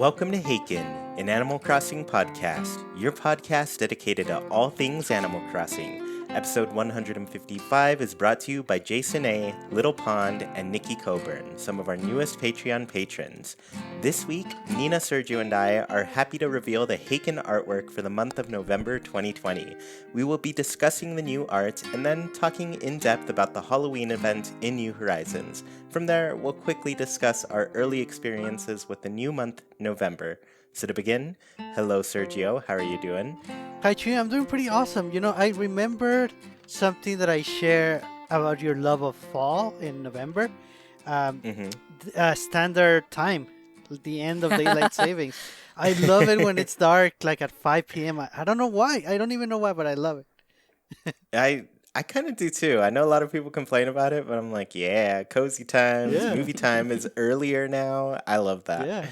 Welcome to Haken, an Animal Crossing podcast, your podcast dedicated to all things Animal Crossing. Episode 155 is brought to you by Jason A., Little Pond, and Nikki Coburn, some of our newest Patreon patrons. This week, Nina, Sergio, and I are happy to reveal the Haken artwork for the month of November 2020. We will be discussing the new art and then talking in depth about the Halloween event in New Horizons. From there, we'll quickly discuss our early experiences with the new month, November. So to begin, hello Sergio, how are you doing? Hi, Chuy. I'm doing pretty awesome. I remembered something that I share about your love of fall in November. Um, Standard time, the end of daylight savings. I love it when it's dark, like at 5 p.m. I don't know why. I don't even know why, but I love it. I kind of do too. I know a lot of people complain about it, but I'm like, yeah, cozy times, Yeah, movie time is earlier now. I love that. yeah.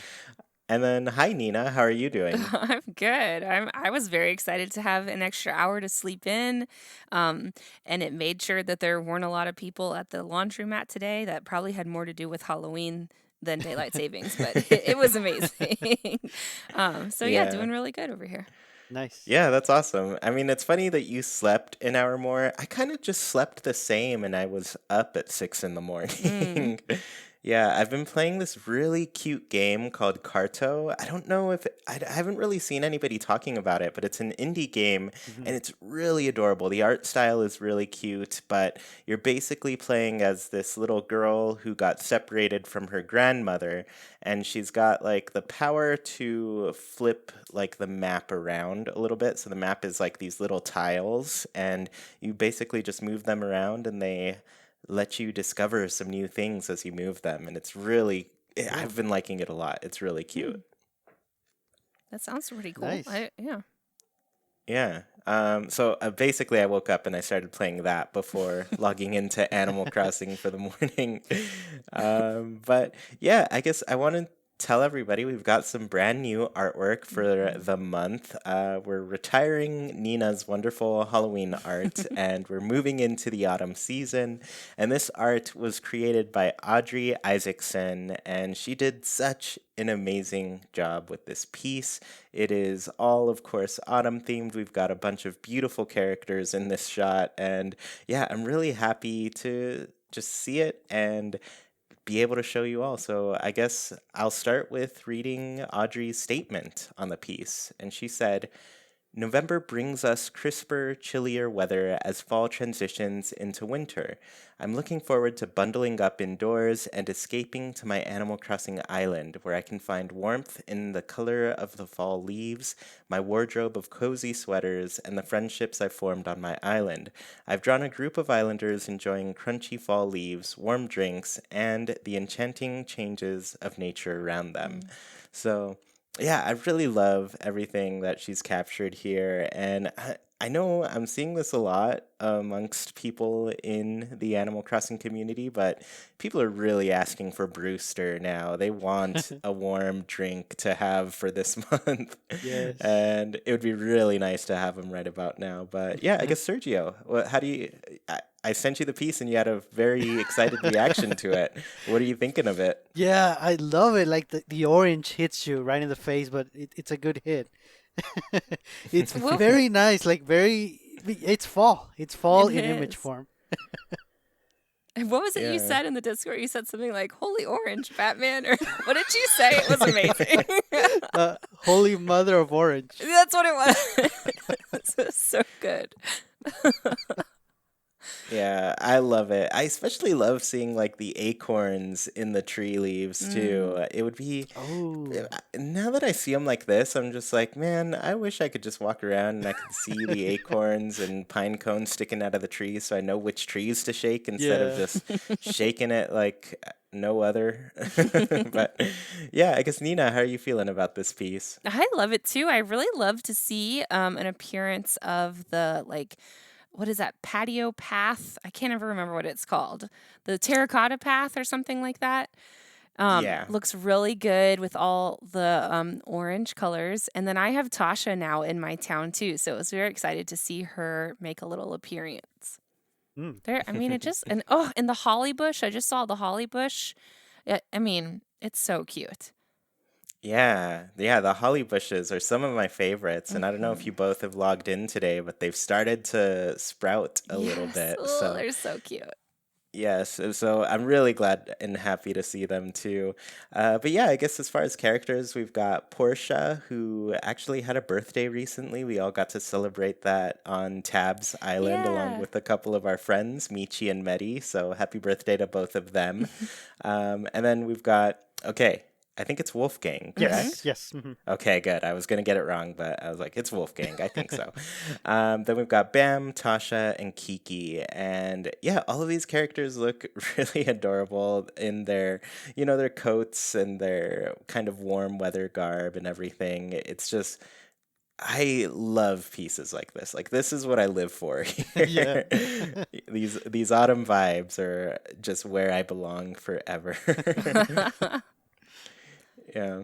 And then, hi Nina, how are you doing? I'm good. I was very excited to have an extra hour to sleep in, um, and it made sure that there weren't a lot of people at the laundromat today. That probably had more to do with Halloween than daylight savings, but it was amazing. So yeah, Yeah. doing really good over here. Nice. Yeah, that's awesome. I mean, it's funny that you slept an hour more. I kind of just slept the same and I was up at 6 in the Mm. morning. Yeah, I've been playing this really cute game called Carto. I don't know if I haven't really seen anybody talking about it, but it's an indie game Hmm. and it's really adorable. The art style is really cute, but you're basically playing as this little girl who got separated from her grandmother, and she's got like the power to flip like the map around a little bit. So the map is like these little tiles, and you basically just move them around and they let you discover some new things as you move them, and it's really Cool. I've been liking it a lot. It's really cute. Mm. That sounds pretty cool. Nice. Yeah. Yeah. So basically, I woke up and I started playing that before logging into Animal Crossing for the morning. But yeah, I guess I want to tell everybody we've got some brand new artwork for the month. We're retiring Nina's wonderful Halloween art and we're moving into the autumn season. And this art was created by Audrey Isaacson, and she did such an amazing job with this piece. It is all, of course, autumn themed. We've got a bunch of beautiful characters in this shot. And yeah, I'm really happy to just see it and be able to show you all. So I guess I'll start with reading Audrey's statement on the piece. And she said, November brings us crisper, chillier weather as fall transitions into winter. I'm looking forward to bundling up indoors and escaping to my Animal Crossing island where I can find warmth in the color of the fall leaves, my wardrobe of cozy sweaters, and the friendships I've formed on my island. I've drawn a group of islanders enjoying crunchy fall leaves, warm drinks, and the enchanting changes of nature around them. Mm. So, yeah, I really love everything that she's captured here. And I know I'm seeing this a lot amongst people in the Animal Crossing community, but people are really asking for Brewster now. They want a warm drink to have for this month. Yes. And it would be really nice to have him right about now. But yeah, I guess Sergio, how do you. I sent you the piece and you had a very excited reaction to it. What are you thinking of it? Yeah, I love it. Like the orange hits you right in the face, but it's a good hit. It's Well, very nice, like very. It's fall. It's fall it in image is. form. And what was it you Yeah. said in the Discord? You said something like "Holy Orange, Batman," or what did you say? It was amazing. Holy Mother of Orange. That's what it was. It was so good. Yeah, I love it. I especially love seeing like the acorns in the tree leaves too. Mm. It would be Oh, now that I see them like this, I'm just like, man, I wish I could just walk around and I could see the acorns and pine cones sticking out of the trees so I know which trees to shake instead of yeah. just shaking it like no other. But yeah, I guess Nina, how are you feeling about this piece? I love it too. I really love to see an appearance of the what is that patio path? I can't ever remember what it's called. The terracotta path or something like that. Yeah. Looks really good with all the orange colors. And then I have Tasha now in my town too, so I was very excited to see her make a little appearance. Mm. There, I mean, it just and and the holly bush. I just saw the holly bush. I mean, it's so cute. Yeah, the holly bushes are some of my favorites, and I don't know if Hmm. you both have logged in today, but they've started to sprout a little Yes. bit. Oh, So they're so cute. yes, so I'm really glad and happy to see them too. But yeah, I guess as far as characters, we've got Portia, who actually had a birthday recently. We all got to celebrate that on Tabs Island along Yeah. with a couple of our friends, Michi and Medi. So happy birthday to both of them. And then we've got, okay, I think it's Wolfgang, Hmm. Yes, correct? yes. Hmm. Okay, good. I was going to get it wrong, but I was like, it's Wolfgang. I think so. Then we've got Bam, Tasha, and Kiki. And yeah, all of these characters look really adorable in their, their coats and their kind of warm weather garb and everything. It's just, I love pieces like this. Like this is what I live for Yeah. here. These autumn vibes are just where I belong forever. Yeah.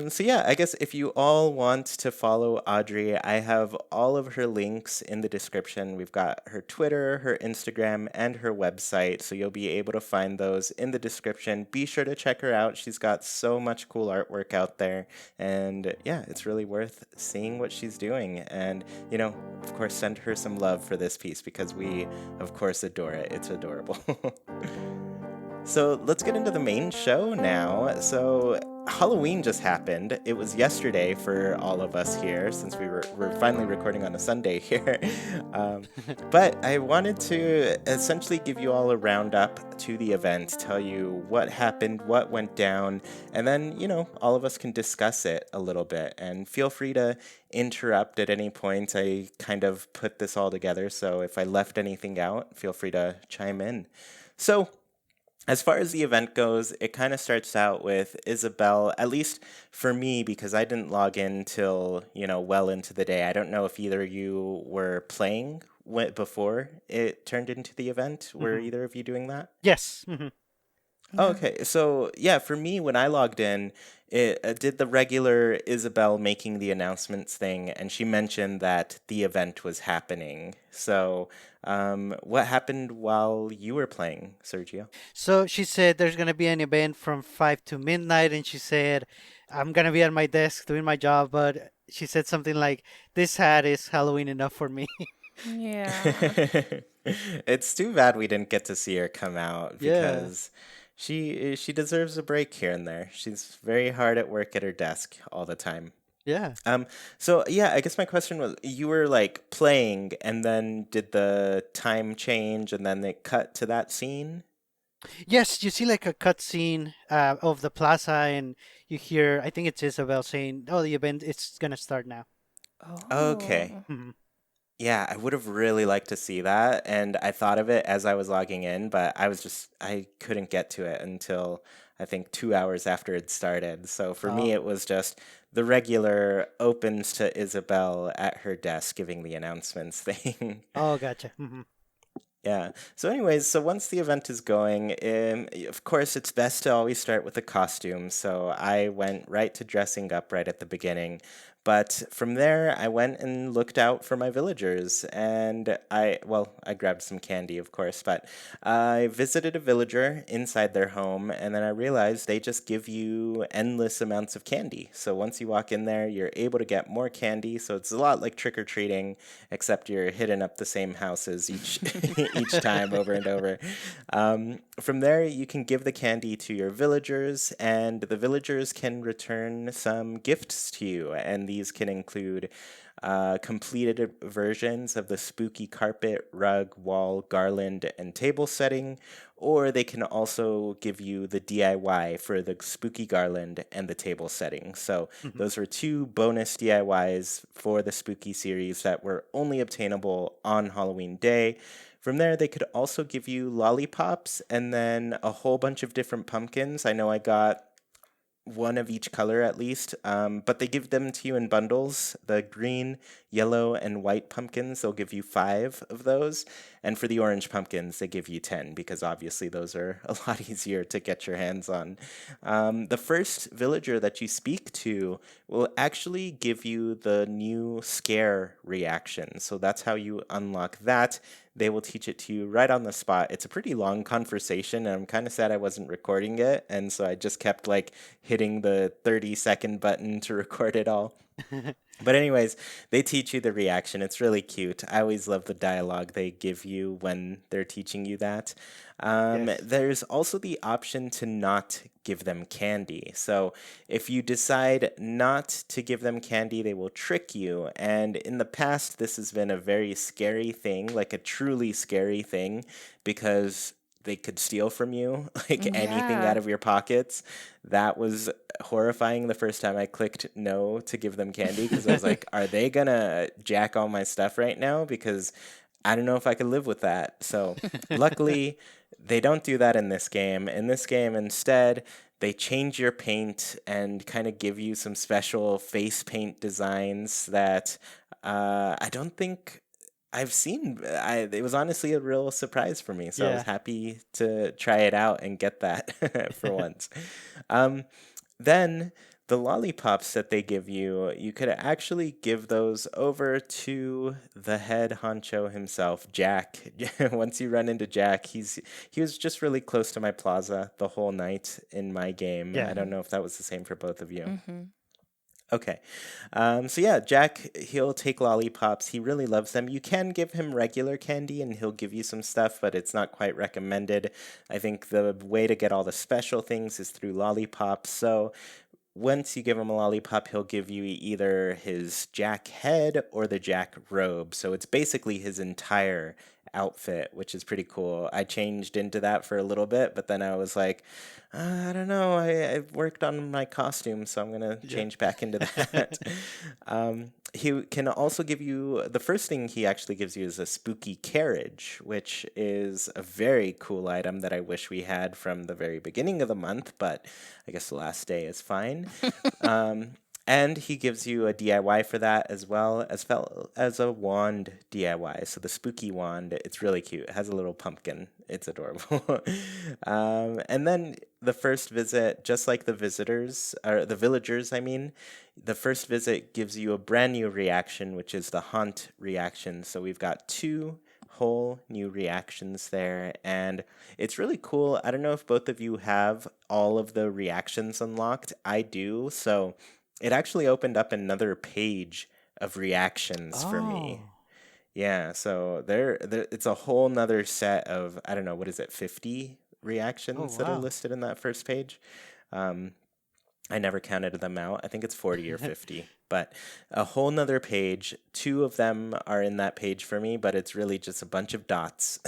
So yeah, I guess if you all want to follow Audrey, I have all of her links in the description. We've got her Twitter, her Instagram, and her website, so you'll be able to find those in the description. Be sure to check her out. She's got so much cool artwork out there, and yeah, it's really worth seeing what she's doing. And of course, send her some love for this piece because we, of course, adore it. It's adorable. So let's get into the main show now. So Halloween just happened. It was yesterday for all of us here, since we're finally recording on a Sunday here. um, but I wanted to essentially give you all a roundup to the event, tell you what happened, what went down, and then all of us can discuss it a little bit. And feel free to interrupt at any point. I kind of put this all together, so if I left anything out, feel free to chime in. So as far as the event goes, it kind of starts out with Isabel, at least for me, because I didn't log in till, well into the day. I don't know if either of you were playing before it turned into the event. Were Hmm. either of you doing that? Yes. Hmm. Oh, No. okay. So, yeah, for me, when I logged in, it did the regular Isabel making the announcements thing, and she mentioned that the event was happening. So, what happened while you were playing, Sergio? So she said there's gonna be an event from 5 to midnight, and she said I'm gonna be at my desk doing my job, but she said something like, "This hat is Halloween enough for me." Yeah. It's too bad we didn't get to see her come out Yeah, because she deserves a break here and there. She's very hard at work at her desk all the time. yeah. Um, so yeah, I guess my question was, you were like playing and then did the time change and then they cut to that scene? Yes, you see like a cutscene of the plaza, and you hear, I think it's Isabel saying, "Oh, the event it's gonna start now." Okay. Oh. Hmm. Yeah, I would have really liked to see that, and I thought of it as I was logging in, but I couldn't get to it until I think 2 hours after it started. So for me, Oh, it was just the regular opens to Isabel at her desk giving the announcements thing. oh, gotcha. Hmm. Yeah. So, anyways, so once the event is going, of course, it's best to always start with the costume. So I went right to dressing up right at the beginning. But from there, I went and looked out for my villagers. And I grabbed some candy, of course, but I visited a villager inside their home. And then I realized they just give you endless amounts of candy. So once you walk in there, you're able to get more candy. So it's a lot like trick or treating, except you're hitting up the same houses each each time over and over. From there, you can give the candy to your villagers, and the villagers can return some gifts to you. And these can include completed versions of the spooky carpet, rug, wall, garland, and table setting, or they can also give you the DIY for the spooky garland and the table setting. So Hmm. those were two bonus DIYs for the spooky series that were only obtainable on Halloween Day. From there, they could also give you lollipops and then a whole bunch of different pumpkins. I know I got one of each color at least, but they give them to you in bundles. The green, yellow, and white pumpkins, they'll give you 5 of those. And for the orange pumpkins, they give you 10 because obviously those are a lot easier to get your hands on. The first villager that you speak to will actually give you the new scare reaction. So that's how you unlock that. they will teach it to you right on the spot. It's a pretty long conversation, and I'm kind of sad I wasn't recording it, and so I just kept like hitting the 30-second button to record it all. But anyways, they teach you the reaction. It's really cute. I always love the dialogue they give you when they're teaching you that. Yes. There's also the option to not give them candy. So if you decide not to give them candy, they will trick you. And in the past, this has been a very scary thing, like a truly scary thing, because they could steal from you, like anything out Yeah. of your pockets. That was horrifying the first time I clicked no to give them candy because I was like, are they gonna jack all my stuff right now? Because I don't know if I could live with that. So luckily, they don't do that in this game. In this game, instead, they change your paint and kind of give you some special face paint designs that I don't think I've seen. It was honestly a real surprise for me, so I was Yeah. happy to try it out and get that for once. Um, then the lollipops that they give you, you could actually give those over to the head honcho himself, Jack. Once you run into Jack, he was just really close to my plaza the whole night in my game. Yeah. I don't Mhm. know if that was the same for both of you. Mhm. Okay. So yeah, Jack, he'll take lollipops. He really loves them. You can give him regular candy and he'll give you some stuff, but it's not quite recommended. I think the way to get all the special things is through lollipops. So once you give him a lollipop, he'll give you either his Jack head or the Jack robe. So it's basically his entire outfit, which is pretty cool. I changed into that for a little bit, but then I was like, I don't know. I've worked on my costume, so I'm going to Yeah. change back into that. He can also give you the first thing he actually gives you is a spooky carriage, which is a very cool item that I wish we had from the very beginning of the month, but I guess the last day is fine. Um, and he gives you a DIY for that as well as a wand DIY. So the spooky wand, it's really cute. It has a little pumpkin. It's adorable. And then the first visit, just like the visitors or the villagers, I mean, the first visit gives you a brand new reaction, which is the haunt reaction. So we've got two whole new reactions there, and it's really cool. I don't know if both of you have all of the reactions unlocked. I do, so it actually opened up another page of reactions for me. Oh. Yeah, so there it's a whole nother set of, I don't know, what is it, 50 Oh reactions that are wow. listed in that first page. Um, I never counted them out. I think it's 40 or 50, but a whole nother page. Two of them are in that page for me, but it's really just a bunch of dots,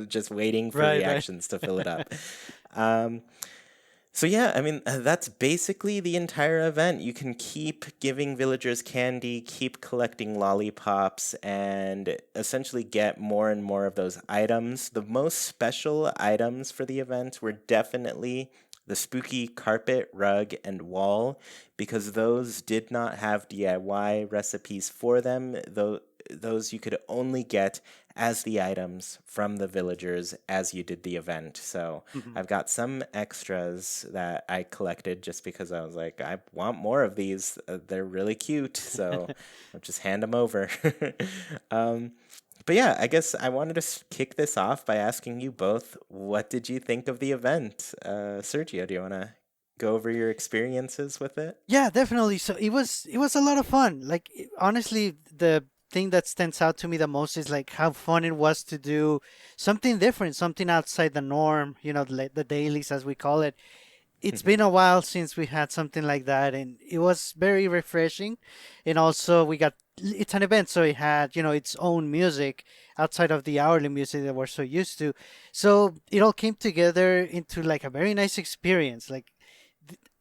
just waiting for Right, right. reactions to fill it up. Um, so yeah, I mean, that's basically the entire event. You can keep giving villagers candy, keep collecting lollipops, and essentially get more and more of those items. The most special items for the event were definitely the spooky carpet, rug, and wall, because those did not have DIY recipes for them. Though those you could only get as the items from the villagers as you did the event. So Mhm. I've got some extras that I collected just because I was like, I want more of these. They're really cute. So I'll just hand them over. um, but yeah, I guess I wanted to kick this off by asking you both, what did you think of the event? Sergio, do you want to go over your experiences with it? Yeah, definitely. So it was a lot of fun. Like honestly, the thing that stands out to me the most is like how fun it was to do something different, something outside the norm. The dailies as we call it. It's been a while since we had something like that, and it was very refreshing. And also, it's an event, so it had its own music outside of the hourly music that we're so used to. So it all came together into like a very nice experience. Like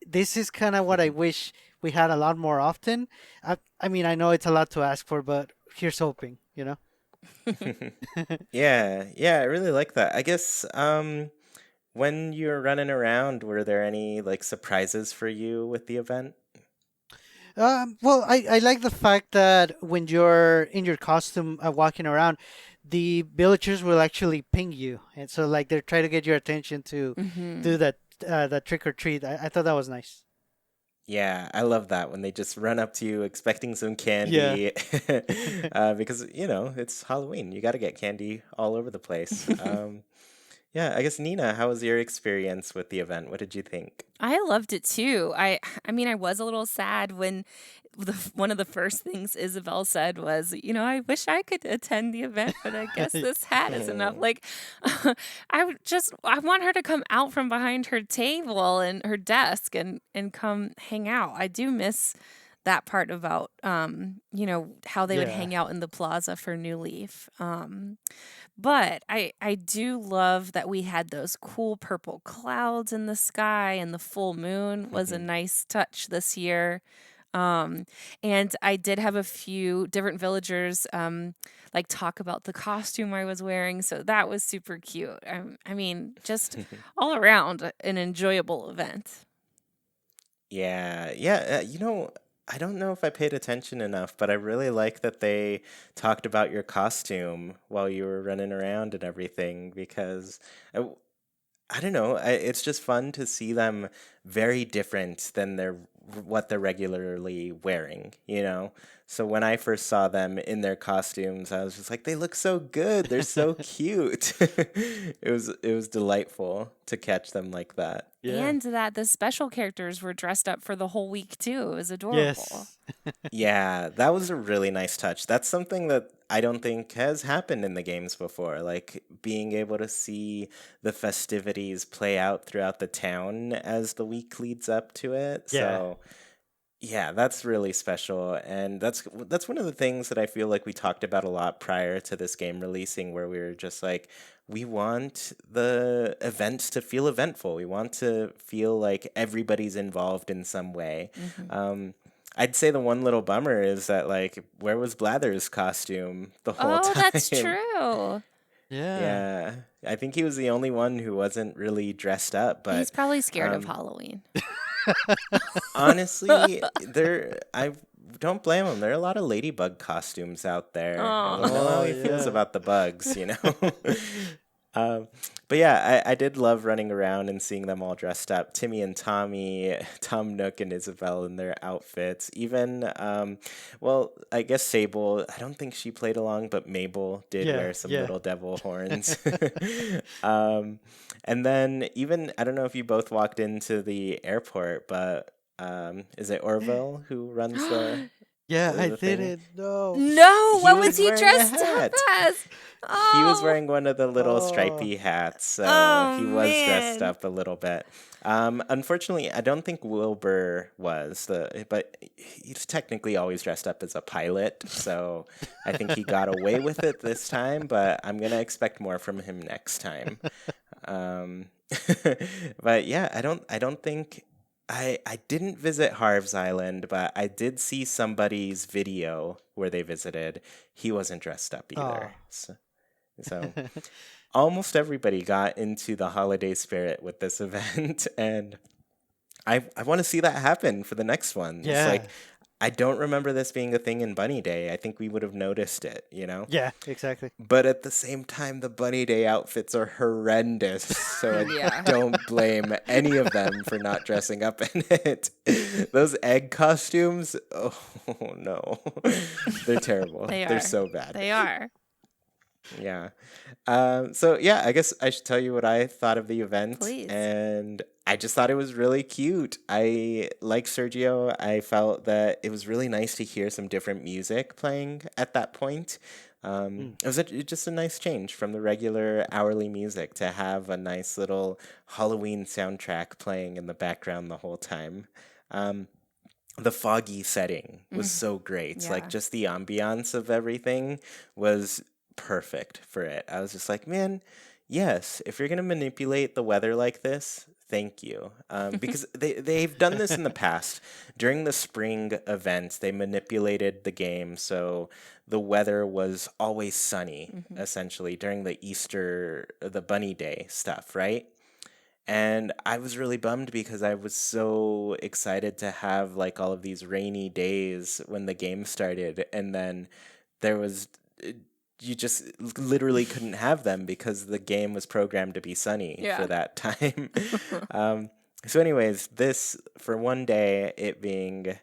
this is kind of what I wish we had a lot more often. I mean, I know it's a lot to ask for, but here's hoping. Yeah, yeah, I really like that. I guess when you were running around, were there any like surprises for you with the event? Well, I like the fact that when you're in your costume walking around, the villagers will actually ping you, and so like they're trying to get your attention to Mhm. do that trick or treat. I thought that was nice. Yeah, I love that when they just run up to you expecting some Yeah. candy, because it's Halloween. You got to get candy all over the place. Yeah, I guess Nina, how was your experience with the event? What did you think? I loved it too. I mean, I was a little sad when one of the first things Isabel said was, I wish I could attend the event, but I guess this hat is enough. Like, I want her to come out from behind her table and her desk and come hang out. I do miss that part about, how they would Yeah. hang out in the plaza for New Leaf. But I do love that we had those cool purple clouds in the sky, and the full moon was a Mhm. nice touch this year. Um, and I did have a few different villagers like talk about the costume I was wearing, so that was super cute. I mean, just all around an enjoyable event. Yeah, yeah. I don't know if I paid attention enough, but I really like that they talked about your costume while you were running around and everything because I, I don't know. It's just fun to see them very different than what they're regularly wearing, you know? So when I first saw them in their costumes, I was just like, they look so good. They're so cute. It was delightful to catch them like that. Yeah. And that the special characters were dressed up for the whole week too. It was adorable. Yes. Yeah, that was a really nice touch. That's something that I don't think has happened in the games before, like being able to see the festivities play out throughout the town as the week leads up to it. Yeah. So, yeah, that's really special, and that's one of the things that I feel like we talked about a lot prior to this game releasing, where we were just like, we want the events to feel eventful. We want to feel like everybody's involved in some way. Hmm. I'd say the one little bummer is that like, where was Blather's costume the whole Oh, that's time? true. Yeah. Yeah, I think he was the only one who wasn't really dressed up, He's but probably scared of um, Halloween. honestly, I don't blame him. There are a lot of ladybug costumes out there. I don't know how Oh, he feels yeah. about the bugs, you know? Um, but yeah, I did love running around and seeing them all dressed up. Timmy and Tommy, Tom Nook and Isabel in their outfits. Even, well, I guess Sable, I don't think she played along, but Mabel did Yeah. wear some Yeah. little devil horns. um, and then even, I don't know if you both walked into the airport, but is it Orville who runs Yeah, I the thing? didn't know. No, He what was was he wearing a dressed up hat. as? He was Oh, wearing one of the little Oh. stripy hats, so oh he was dressed man. up a little bit. Unfortunately, I don't think Wilbur was but he's technically always dressed up as a pilot, so I think he got away with it this time. But I'm gonna expect more from him next time. Um, but yeah, I don't think I didn't visit Harv's Island, but I did see somebody's video where they visited. He wasn't dressed up Oh. either. So almost everybody got into the holiday spirit with this event, and I want to see that happen for the next ones. Yeah. Like, I don't remember this being a thing in Bunny Day. I think we would have noticed it, you know? Yeah, exactly. But at the same time, the Bunny Day outfits are horrendous, so I Yeah, don't blame any of them for not dressing up in it. Those egg costumes, oh no, they're terrible. they They're are. so bad. They are. Yeah. So yeah, I guess I should tell you what I thought of the event, Please. and I just thought it was really cute. I like Sergio. I felt that it was really nice to hear some different music playing at that point. Mm. It was just a nice change from the regular hourly music to have a nice little Halloween soundtrack playing in the background the whole time. Um, the foggy setting was Mhm. so great. Like, Yeah. just the ambiance of everything was perfect for it. I was just like, man, yes, if you're gonna manipulate the weather like this, thank you. Because they've done this in the past. During the spring events, they manipulated the game so the weather was always sunny, Hmm. essentially, during the Bunny Day stuff, right? And I was really bummed because I was so excited to have like all of these rainy days when the game started, and then there was uh, you just literally couldn't have them because the game was programmed to be sunny for Yeah. that time. um, So, anyways, this for one day, it being,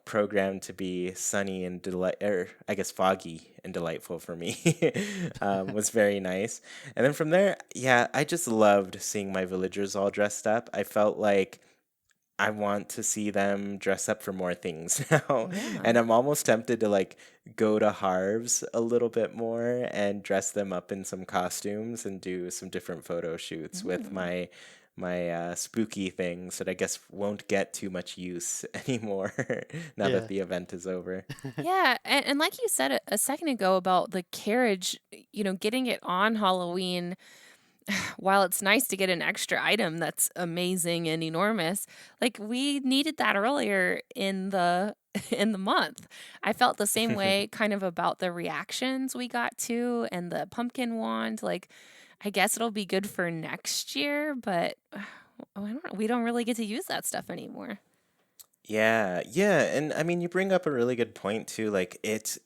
programmed to be sunny and or I guess foggy and delightful for me, was very nice. And then from there, yeah, I just loved seeing my villagers all dressed up. I felt like I want to see them dress up for more things now. Yeah. And I'm almost tempted to like go to Harv's a little bit more and dress them up in some costumes and do some different photo shoots with Mm. my spooky things that I guess won't get too much use anymore now that Yeah. the event is over. Yeah, and like you said a second ago about the carriage, getting it on Halloween, while it's nice to get an extra item that's amazing and enormous, like we needed that earlier in the in the month. I felt the same way kind of about the reactions we got to and the pumpkin wand. Like I guess it'll be good for next year, but I don't know, we don't really get to use that stuff anymore. Yeah, yeah, and I mean, you bring up a really good point too. Like it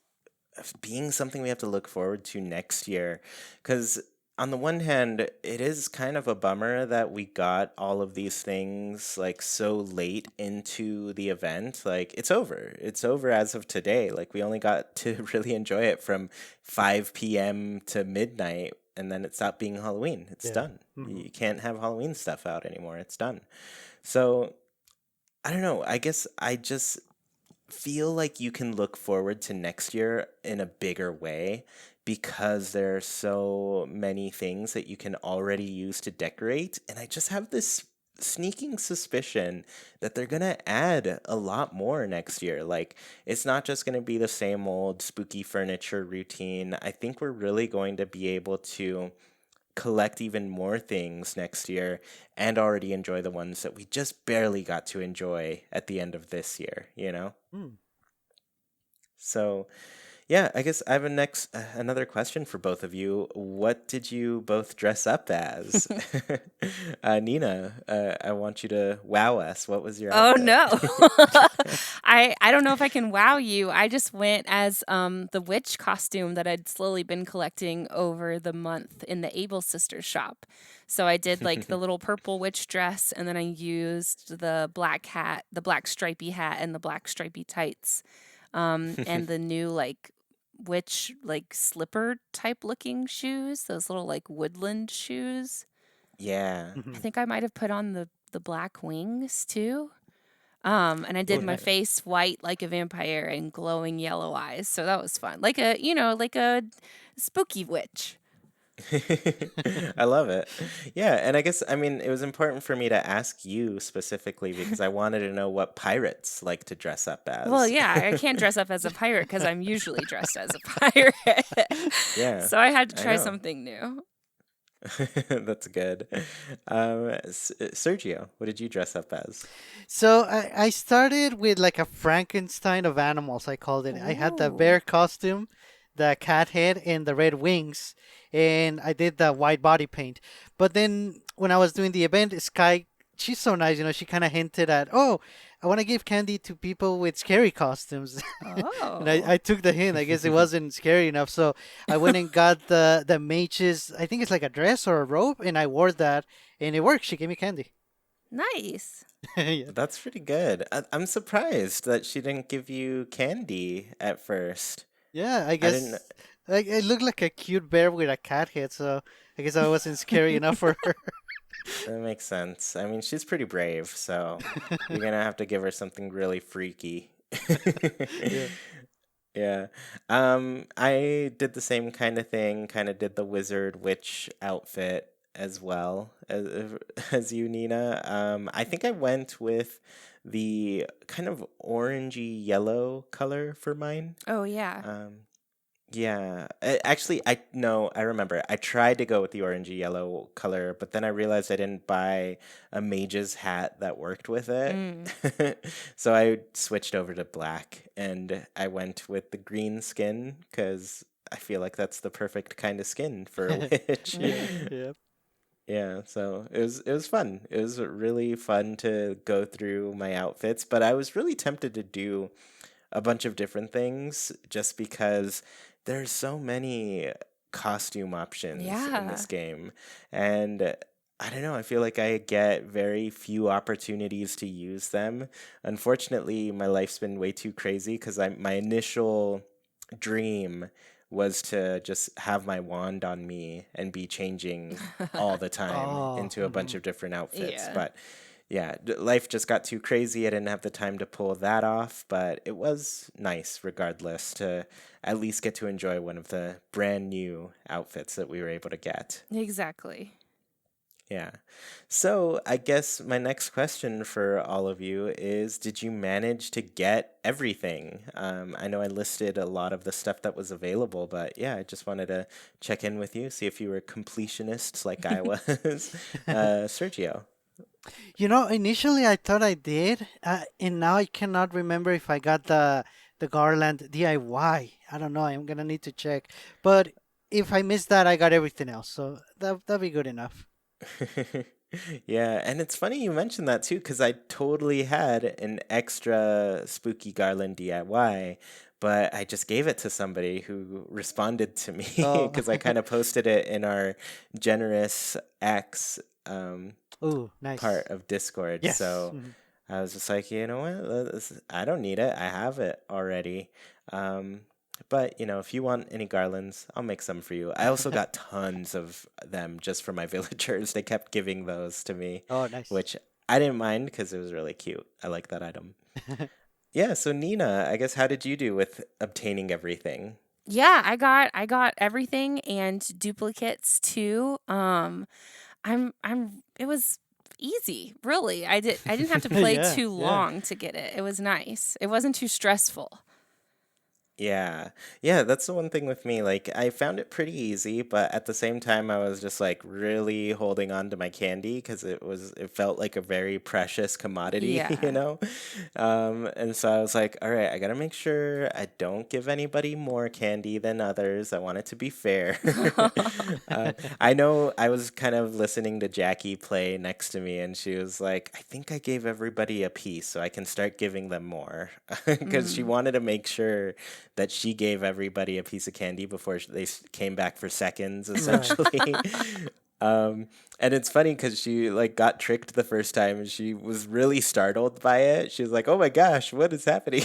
being something we have to look forward to next year. Because on the one hand, it is kind of a bummer that we got all of these things like so late into the event. Like it's over. It's over as of today. Like we only got to really enjoy it from 5 p.m. to midnight. And then it stopped being Halloween. It's Yeah. done. Hmm. You can't have Halloween stuff out anymore. It's done. So I don't know. I guess I just feel like you can look forward to next year in a bigger way because there are so many things that you can already use to decorate. And I just have this sneaking suspicion that they're going to add a lot more next year. Like, it's not just going to be the same old spooky furniture routine. I think we're really going to be able to collect even more things next year and already enjoy the ones that we just barely got to enjoy at the end of this year, you know? Hmm. So, yeah, I guess I have another question for both of you. What did you both dress up as? Nina, I want you to wow us. What was your Oh outfit? no. I don't know if I can wow you. I just went as the witch costume that I'd slowly been collecting over the month in the Able Sisters shop. So I did like the little purple witch dress and then I used the black hat, the black stripy hat and the black stripy tights. And the new like witch like slipper type looking shoes, those little like woodland shoes. Yeah. I Hmm. think I might have put on the black wings too. And I Oh, did my nice. face white like a vampire and glowing yellow eyes. So that was fun. Like a spooky witch. I love it. Yeah, and I guess I mean it was important for me to ask you specifically because I wanted to know what pirates like to dress up Well, as. yeah, I can't dress up as a pirate because I'm usually dressed as a pirate. Yeah, So I had to I try know. something new. That's good. Sergio, what did you dress up as? So I started with like a Frankenstein of animals, I called it. I had the Ooh. bear costume, the cat head, and the red wings, and I did the white body paint. But then when I was doing the event, Sky, she's so nice, she kind of hinted at, oh, I want to give candy to people with scary costumes. And I, Oh. I took the hint. I guess it wasn't scary enough. So I went and got the mage's, I think it's like a dress or a robe, and I wore that, and it worked. She gave me candy. Nice. Yeah. That's pretty good. I'm surprised that she didn't give you candy at first. Yeah, I I didn't. guess like it looked like a cute bear with a cat head, so I guess I wasn't scary enough for her. That makes sense. I mean, she's pretty brave, so you're gonna have to give her something really freaky. Yeah. Yeah. I did the same kind of thing, kind of did the wizard witch outfit as well as you, Nina. I think I went with the kind of orangey yellow color for mine. Oh yeah. Um, yeah, actually, I no, I remember. I tried to go with the orangey yellow color, but then I realized I didn't buy a mage's hat that worked with it. Mm. So I switched over to black and I went with the green skin because I feel like that's the perfect kind of skin for a witch. Yeah, Mm. yeah. Yeah, so it was fun. It was really fun to go through my outfits, but I was really tempted to do a bunch of different things just because there's so many costume options in Yeah. this game. And I don't know. I feel like I get very few opportunities to use them. Unfortunately, my life's been way too crazy because my initial dream was to just have my wand on me and be changing all the time Oh, into a bunch of different outfits. Yeah. But yeah, life just got too crazy. I didn't have the time to pull that off, but it was nice regardless to at least get to enjoy one of the brand new outfits that we were able to get. Exactly. Yeah. So I guess my next question for all of you is, did you manage to get everything? I know I listed a lot of the stuff that was available, but yeah, I just wanted to check in with you, see if you were completionists like I was. Sergio. Initially I thought I did, and now I cannot remember if I got the garland DIY. I don't know. I'm gonna need to check. But if I missed that, I got everything else, so that'll be good enough. Yeah, and it's funny you mentioned that too, because I totally had an extra spooky garland DIY, but I just gave it to somebody who responded to me Oh, because I kind of posted it in our generous X um, ooh, nice. part of Discord. Yes. So I was just like, you know what? I don't need it. I have it already. Um, but if you want any garlands, I'll make some for you. I also got tons of them just for my villagers. They kept giving those to me, Oh, nice. which I didn't mind because it was really cute. I like that item. Yeah, so Nina, I guess how did you do with obtaining everything? Yeah, I got everything and duplicates too. It was easy, really. I didn't have to play Yeah, too yeah. long to get it. It was nice. It wasn't too stressful. Yeah. Yeah, that's the one thing with me. Like, I found it pretty easy, but at the same time, I was just like really holding on to my candy because it felt like a very precious commodity, you Yeah. know? And so I was like, all right, I gotta make sure I don't give anybody more candy than others. I want it to be fair. I know I was kind of listening to Jackie play next to me, and she was like, I think I gave everybody a piece, so I can start giving them more because she Mm. wanted to make sure that she gave everybody a piece of candy before came back for seconds, Right. essentially. um, and it's funny because she like got tricked the first time, and she was really startled by it. She was like, "Oh my gosh, what is happening?"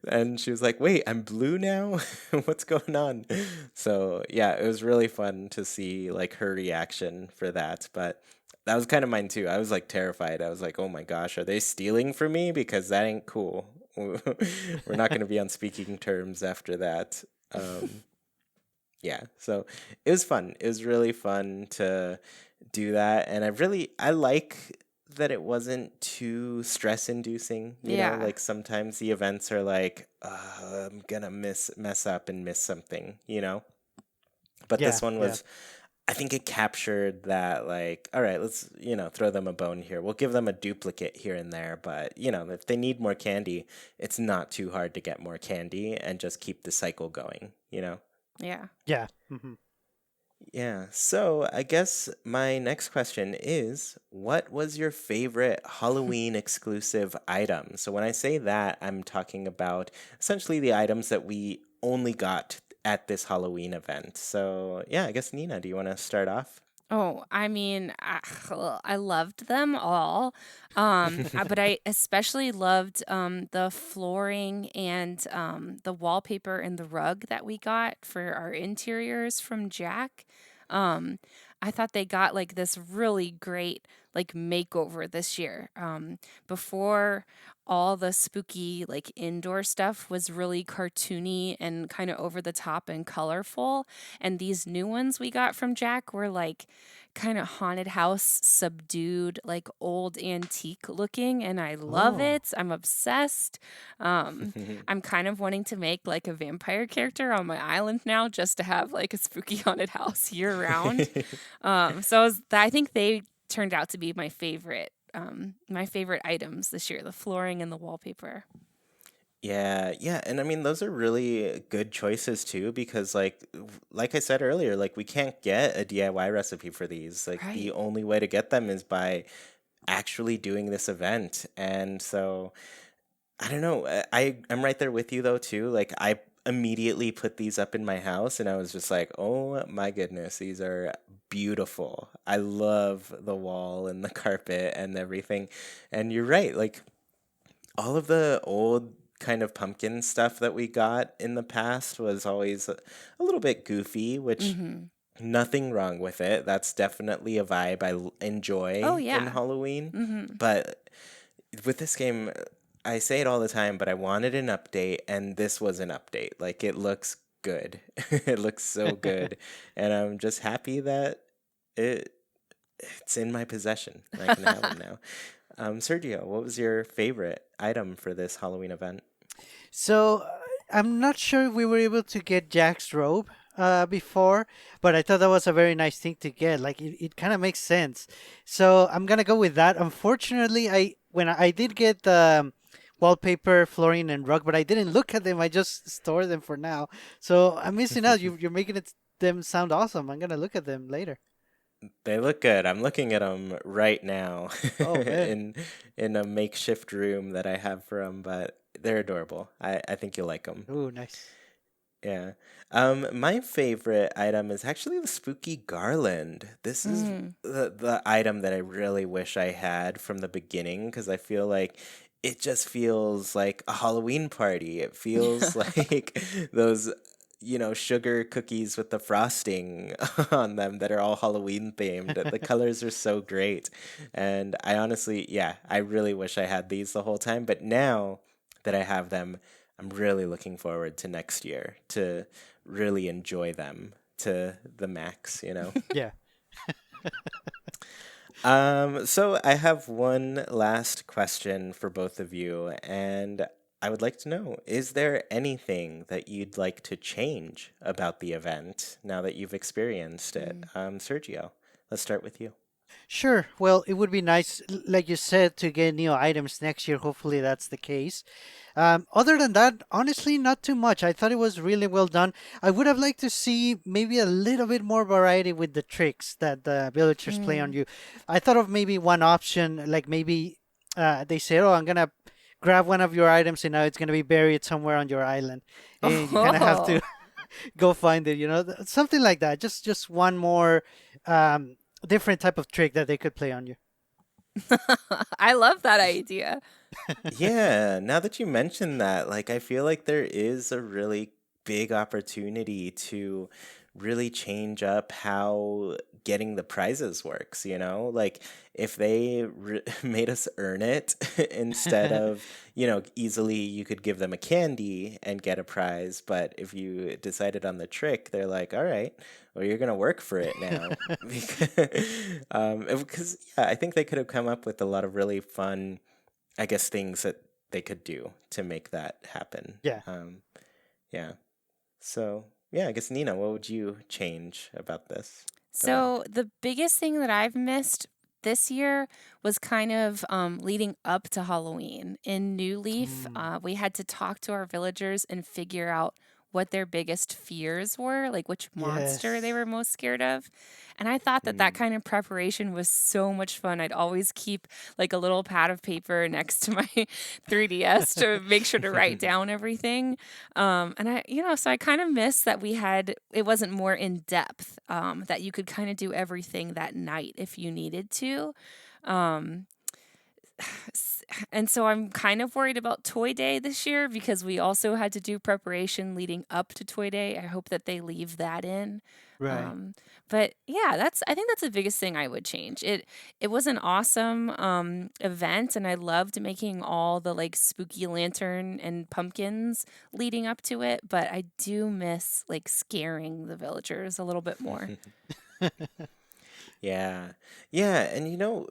And she was like, "Wait, I'm blue now. What's going on?" So yeah, it was really fun to see like her reaction for that, but. That was kind of mine too. I was like terrified. I was like, "Oh my gosh, are they stealing from me? Because that ain't cool." We're not going to be on speaking terms after that. Um, yeah, so it was fun. It was really fun to do that, and I like that it wasn't too stress inducing. Yeah. Like sometimes the events are like, I'm gonna mess up and miss something. But Yeah, this one yeah. was I think it captured that, like, all right, let's, throw them a bone here. We'll give them a duplicate here and there, but, if they need more candy, it's not too hard to get more candy and just keep the cycle going. Yeah. Yeah. Yeah, so I guess my next question is, what was your favorite Halloween exclusive item? So when I say that, I'm talking about essentially the items that we only got at this Halloween event. So yeah, I guess Nina, do you want to start off? Oh, I mean, I loved them all, but I especially loved the flooring and the wallpaper and the rug that we got for our interiors from Jack. Um, I thought they got like this really great like makeover this year. Before all the spooky like indoor stuff was really cartoony and kind of over the top and colorful, and these new ones we got from Jack were like kind of haunted house subdued like old antique looking, and I love Oh. it. I'm obsessed. um I'm kind of wanting to make like a vampire character on my island now just to have like a spooky haunted house year round. I think they turned out to be my favorite items this year, the flooring and the wallpaper. Yeah, yeah, and I mean those are really good choices too because like I said earlier, like we can't get a DIY recipe for these. Like the Right. only way to get them is by actually doing this event. And so I don't know. I'm right there with you though too. Like immediately put these up in my house and I was just like, oh my goodness, these are beautiful. I love the wall and the carpet and everything. And you're right, like all of the old kind of pumpkin stuff that we got in the past was always a little bit goofy, which Mm-hmm. nothing wrong with it. That's definitely a vibe Oh enjoy in yeah. Halloween. Mm-hmm. But with this game, I say it all the time, but I wanted an update, and this was an update. Like, it looks good. It looks so good. And I'm just happy that it it's in my possession. I can have them now. Sergio, what was your favorite item for this Halloween event? So I'm not sure if we were able to get Jack's robe before, but I thought that was a very nice thing to get. Like it kind of makes sense. So I'm gonna go with that. Unfortunately, I did get the wallpaper, flooring, and rug, but I didn't look at them. I just stored them for now. So I'm missing out. You're making them sound awesome. I'm gonna look at them later. They look good. I'm looking at them right now Oh man. in a makeshift room that I have for them, but they're adorable. I think you'll like them. Oh, nice. Yeah. My favorite item is actually the spooky garland. This is Mm. the item that I really wish I had from the beginning because I feel like it just feels like a Halloween party. It feels like those, sugar cookies with the frosting on them that are all Halloween themed. The colors are so great. And I honestly, yeah, I really wish I had these the whole time, but now that I have them, I'm really looking forward to next year to really enjoy them to the max. Yeah. So I have one last question for both of you, and I would like to know, is there anything that you'd like to change about the event now that you've experienced it? Mm. Sergio, let's start with you. Sure. Well, it would be nice, like you said, to get new items next year. Hopefully, that's the case. Other than that, honestly, not too much. I thought it was really well done. I would have liked to see maybe a little bit more variety with the tricks that the villagers play on Mm. you. I thought of maybe one option, like maybe they say, "Oh, I'm gonna grab one of your items, and now it's gonna be buried somewhere on your island," and you kind of have to Oh, go find it. Something like that. Just one more um, different type of trick that they could play on you. I love that idea. Yeah, now that you mention that, like I feel like there is a really big opportunity to really change up how getting the prizes works. Like if they made us earn it instead of, easily you could give them a candy and get a prize, but if you decided on the trick, they're like, "All right, well you're gonna work for it now." Because yeah, I think they could have come up with a lot of really fun, I guess, things that they could do to make that happen. Yeah. Yeah. So, yeah, I guess, Nina, what would you change about this event? So the biggest thing that I've missed this year was kind of leading up to Halloween. In New Leaf, Mm, we had to talk to our villagers and figure out what their biggest fears were, like which monster they yes. were most scared of. And I thought that that Mm. kind of preparation was so much fun. I'd always keep like a little pad of paper next to my 3DS to make sure to write down everything. And so I kind of miss that it wasn't more in depth, that you could kind of do everything that night if you needed to. Um, and so I'm kind of worried about Toy Day this year because we also had to do preparation leading up to Toy Day. I hope that they leave that in. Right. Um, but yeah, I think that's the biggest thing I would change. It was an awesome event, and I loved making all the like spooky lantern and pumpkins leading up to it. But I do miss like scaring the villagers a little bit more. Yeah. Yeah, and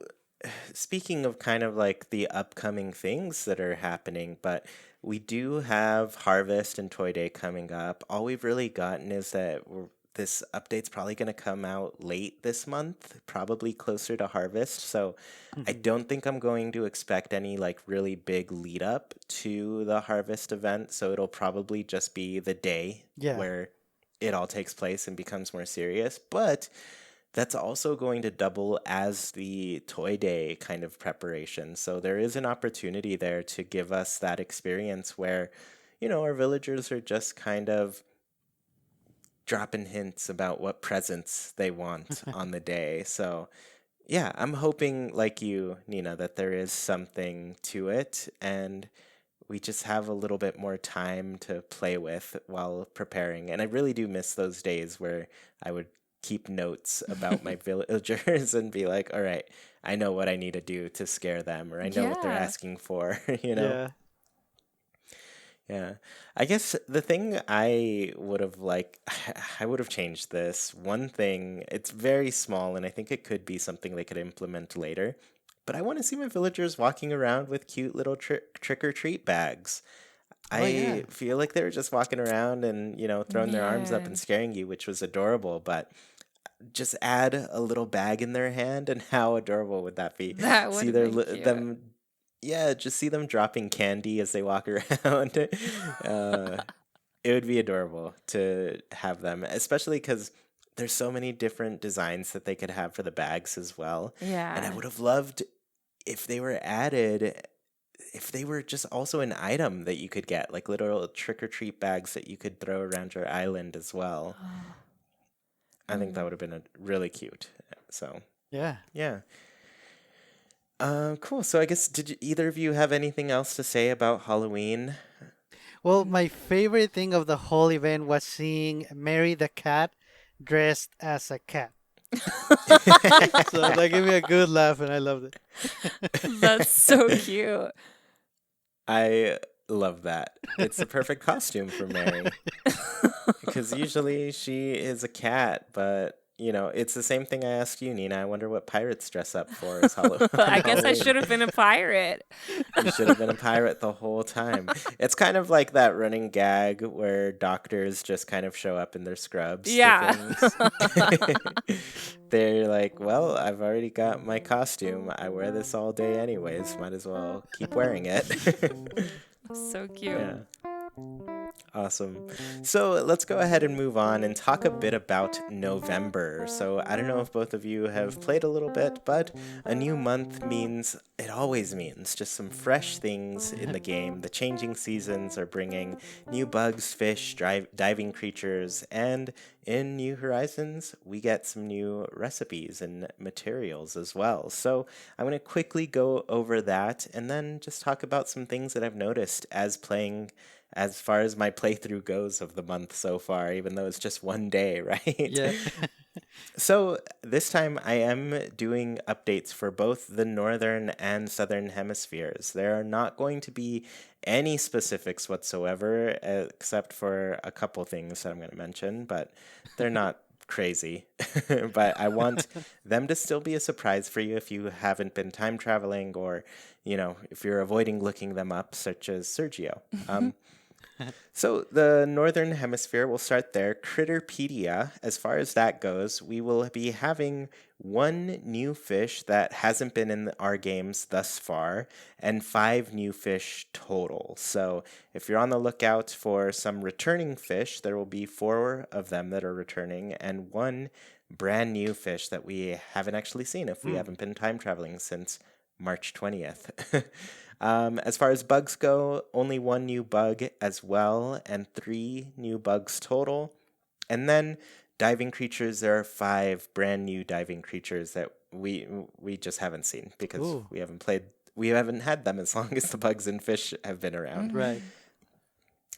speaking of kind of like the upcoming things that are happening, but we do have Harvest and Toy Day coming up. All we've really gotten is that this update's probably going to come out late this month, probably closer to Harvest. So I Mhm. don't think I'm going to expect any like really big lead up to the Harvest event. So it'll probably just be the day Yeah. where it all takes place and becomes more serious. But that's also going to double as the Toy Day kind of preparation. So there is an opportunity there to give us that experience where, our villagers are just kind of dropping hints about what presents they want on the day. So, yeah, I'm hoping, like you, Nina, that there is something to it, and we just have a little bit more time to play with while preparing. And I really do miss those days where I would keep notes about my villagers and be like, all right, I know what I need to do to scare them, or I know what they're Yeah. asking for, you know? Yeah. Yeah. I guess the thing I would have I would have changed this. One thing, it's very small and I think it could be something they could implement later. But I want to see my villagers walking around with cute little trick or treat bags. Oh yeah. I feel like they were just walking around and, throwing their arms up and Man, scaring you, which was adorable. But just add a little bag in their hand, and how adorable would that be? that would See have been cute. them, yeah, just see them dropping candy as they walk around. uh, it would be adorable to have them, especially because there's so many different designs that they could have for the bags as well. And I Yeah. would have loved if they were added, if they were just also an item that you could get, like little trick or treat bags that you could throw around your island as well. I think that Mm. would have been really cute. So, Yeah. yeah. Cool. So I guess either of you have anything else to say about Halloween? Well, my favorite thing of the whole event was seeing Mary the cat dressed as a cat. So that gave me a good laugh, and I loved it. That's so cute. I love that. It's the perfect costume for Mary because usually she is a cat, but it's the same thing I asked you, Nina. I wonder what pirates dress up for as on I guess I Halloween. should have been a pirate. You should have been a pirate the whole time. It's kind of like that running gag where doctors just kind of show up in their scrubs Yeah. to things. They're like, well, I've already got my costume. I wear this all day anyways. Might as well keep wearing it. So cute. Yeah. Awesome. So let's go ahead and move on and talk a bit about November. So I don't know if both of you have played a little bit, but a new month it always means just some fresh things in the game. The changing seasons are bringing new bugs, fish, diving creatures, and in New Horizons, we get some new recipes and materials as well. So I'm going to quickly go over that and then just talk about some things that I've noticed as far as my playthrough goes of the month so far, even though it's just one day, right? Yeah. So this time I am doing updates for both the northern and southern hemispheres. There are not going to be any specifics whatsoever, except for a couple things that I'm going to mention, but they're not crazy. But I want them to still be a surprise for you if you haven't been time traveling, or, if you're avoiding looking them up, such as Sergio. So the northern hemisphere, we'll start there. Critterpedia, as far as that goes, we will be having one new fish that hasn't been in our games thus far, and 5 new fish total. So if you're on the lookout for some returning fish, there will be 4 of them that are returning, and 1 brand new fish that we haven't actually seen if we haven't been time traveling since March 20th. As far as bugs go, only 1 new bug as well, and 3 new bugs total. And then diving creatures, there are 5 brand new diving creatures that we just haven't seen because Ooh. we haven't had them as long as the bugs and fish have been around. Right.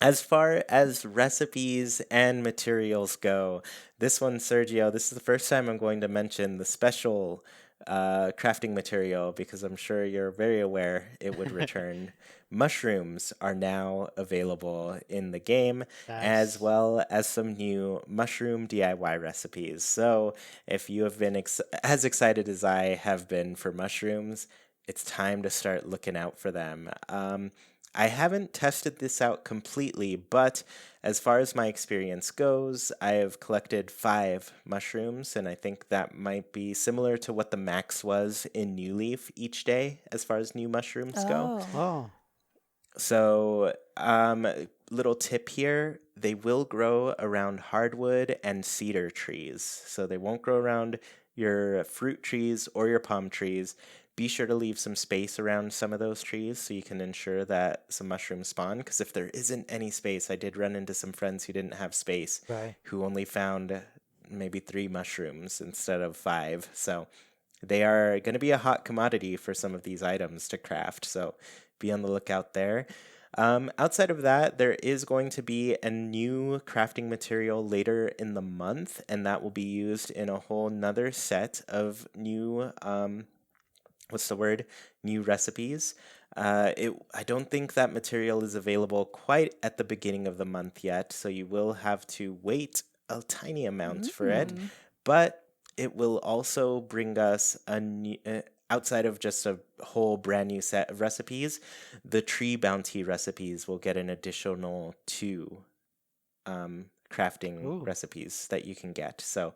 As far as recipes and materials go, this one, Sergio, this is the first time I'm going to mention the special crafting material because I'm sure you're very aware it would return. Mushrooms are now available in the game, as Nice. well as some new mushroom DIY recipes. So if you have been as excited as I have been for mushrooms, it's time to start looking out for them. I haven't tested this out completely, but as far as my experience goes, I have collected 5 mushrooms, and I think that might be similar to what the max was in New Leaf each day as far as new mushrooms go. Oh. Oh. So, little tip here, they will grow around hardwood and cedar trees. So they won't grow around your fruit trees or your palm trees. be sure to leave some space around some of those trees so you can ensure that some mushrooms spawn. Because if there isn't any space, I did run into some friends who didn't have space, Right. who only found maybe 3 mushrooms instead of 5. So they are going to be a hot commodity for some of these items to craft. So be on the lookout there. Outside of that, there is going to be a new crafting material later in the month, and that will be used in a whole nother set of new, what's the word? New recipes. I don't think that material is available quite at the beginning of the month yet, so you will have to wait a tiny amount for it. Mm. But it will also bring us a new, outside of just a whole brand new set of recipes, the tree bounty recipes will get an additional 2 crafting Ooh. recipes that you can get. So,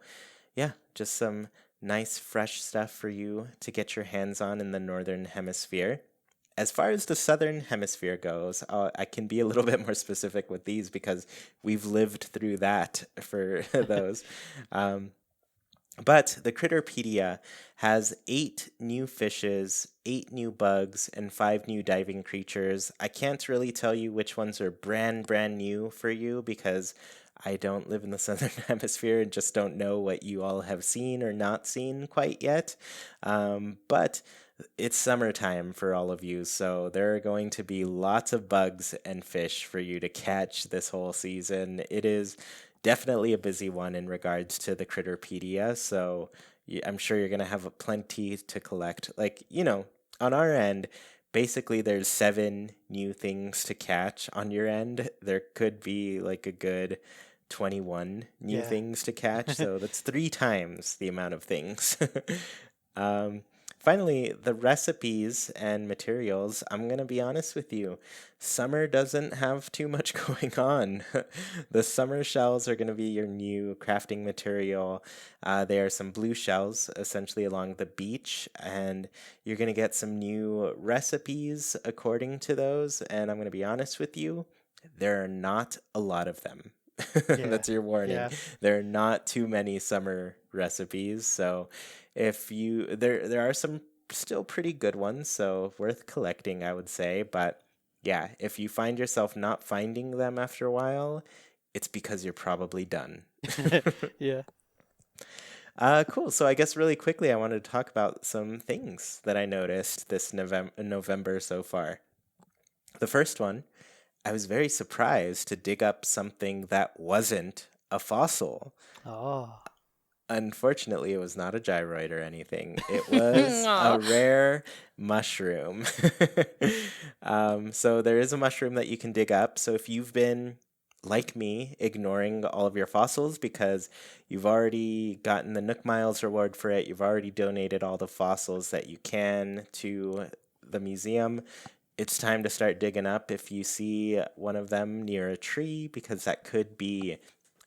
yeah, just some nice fresh stuff for you to get your hands on in the northern hemisphere. As far as the southern hemisphere goes, I can be a little bit more specific with these because we've lived through that for those. Um, but the Critterpedia has 8 new fishes, 8 new bugs, and 5 new diving creatures. I can't really tell you which ones are brand new for you because I don't live in the southern hemisphere and just don't know what you all have seen or not seen quite yet. But it's summertime for all of you, so there are going to be lots of bugs and fish for you to catch this whole season. It is definitely a busy one in regards to the Critterpedia, so I'm sure you're going to have plenty to collect. Like, on our end, basically there's 7 new things to catch. On your end, there could be like a good 21 new Yeah. things to catch, so that's 3 times the amount of things. um, Finally, the recipes and materials, I'm going to be honest with you. Summer doesn't have too much going on. The summer shells are going to be your new crafting material. They are some blue shells, essentially along the beach, and you're going to get some new recipes according to those. And I'm going to be honest with you, there are not a lot of them. Yeah. That's your warning. Yeah. There are not too many summer recipes, so if you there are some still pretty good ones, so worth collecting, I would say. But yeah, if you find yourself not finding them after a while, it's because you're probably done. Yeah. Cool. So I guess really quickly, I wanted to talk about some things that I noticed this November so far. The first one, I was very surprised to dig up something that wasn't a fossil. Oh. Unfortunately, it was not a gyroid or anything. It was a rare mushroom. So there is a mushroom that you can dig up. So if you've been, like me, ignoring all of your fossils because you've already gotten the Nook Miles reward for it, you've already donated all the fossils that you can to the museum, it's time to start digging up if you see one of them near a tree because that could be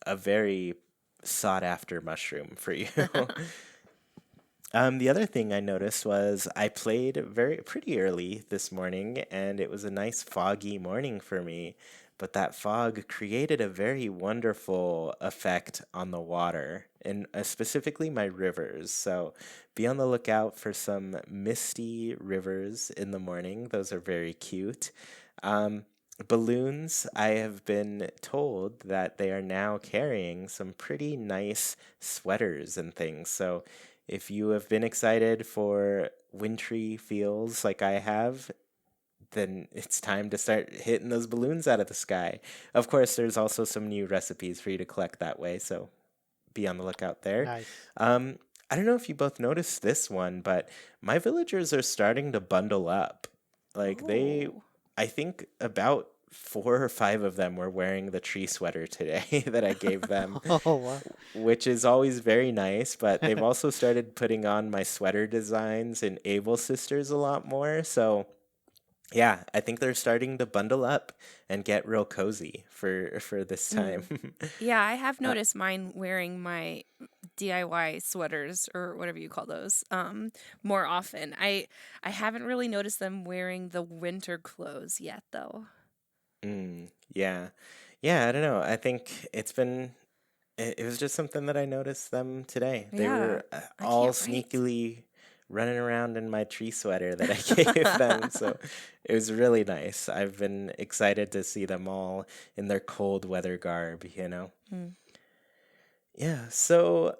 a very sought after mushroom for you. The other thing I noticed was I played pretty early this morning, and it was a nice foggy morning for me. But that fog created a very wonderful effect on the water, and specifically my rivers. So be on the lookout for some misty rivers in the morning. Those are very cute. Um, Balloons, I have been told that they are now carrying some pretty nice sweaters and things. So if you have been excited for wintry feels like I have, then it's time to start hitting those balloons out of the sky. Of course, there's also some new recipes for you to collect that way, so be on the lookout there. Nice. I don't know if you both noticed this one, but my villagers are starting to bundle up. Like Oh. I think about 4 or 5 of them were wearing the tree sweater today that I gave them, Oh wow. which is always very nice. But they've also started putting on my sweater designs in Able Sisters a lot more. So yeah, I think they're starting to bundle up and get real cozy for this time. Mm. Yeah, I have uh, noticed mine wearing my DIY sweaters or whatever you call those more often. I haven't really noticed them wearing the winter clothes yet though. yeah, yeah. I don't know. I think it was just something that I noticed them today. They Yeah, were I all can't wait. sneakily running around in my tree sweater that I gave them. So it was really nice. I've been excited to see them all in their cold weather garb, you know? Mm. Yeah. So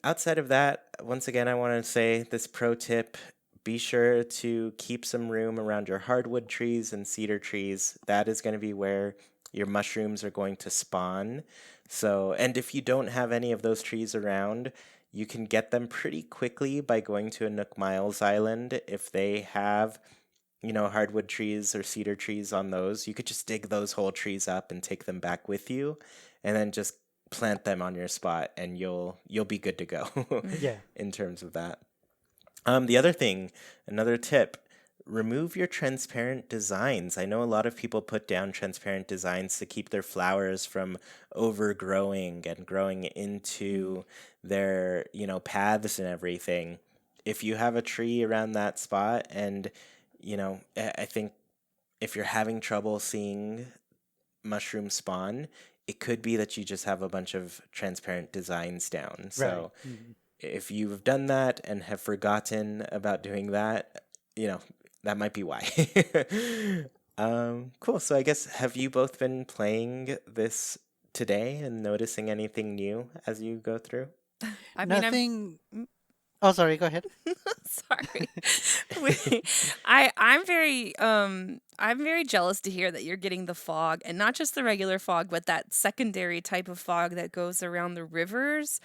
outside of that, once again, I want to say this pro tip. Be sure to keep some room around your hardwood trees and cedar trees. That is going to be where your mushrooms are going to spawn. So, and if you don't have any of those trees around, you can get them pretty quickly by going to a Nook Miles Island. If they have, hardwood trees or cedar trees on those, you could just dig those whole trees up and take them back with you, and then just plant them on your spot, and you'll be good to go Mm. Yeah. in terms of that. The other thing, another tip, remove your transparent designs. I know a lot of people put down transparent designs to keep their flowers from overgrowing and growing into their, paths and everything. If you have a tree around that spot and, I think if you're having trouble seeing mushroom spawn, it could be that you just have a bunch of transparent designs down. Right. So if you've done that and have forgotten about doing that, that might be why. Cool. So I guess, have you both been playing this today and noticing anything new as you go through? I mean, Nothing. Mm. Oh, sorry. Go ahead. sorry. I'm very jealous to hear that you're getting the fog, and not just the regular fog, but that secondary type of fog that goes around the rivers.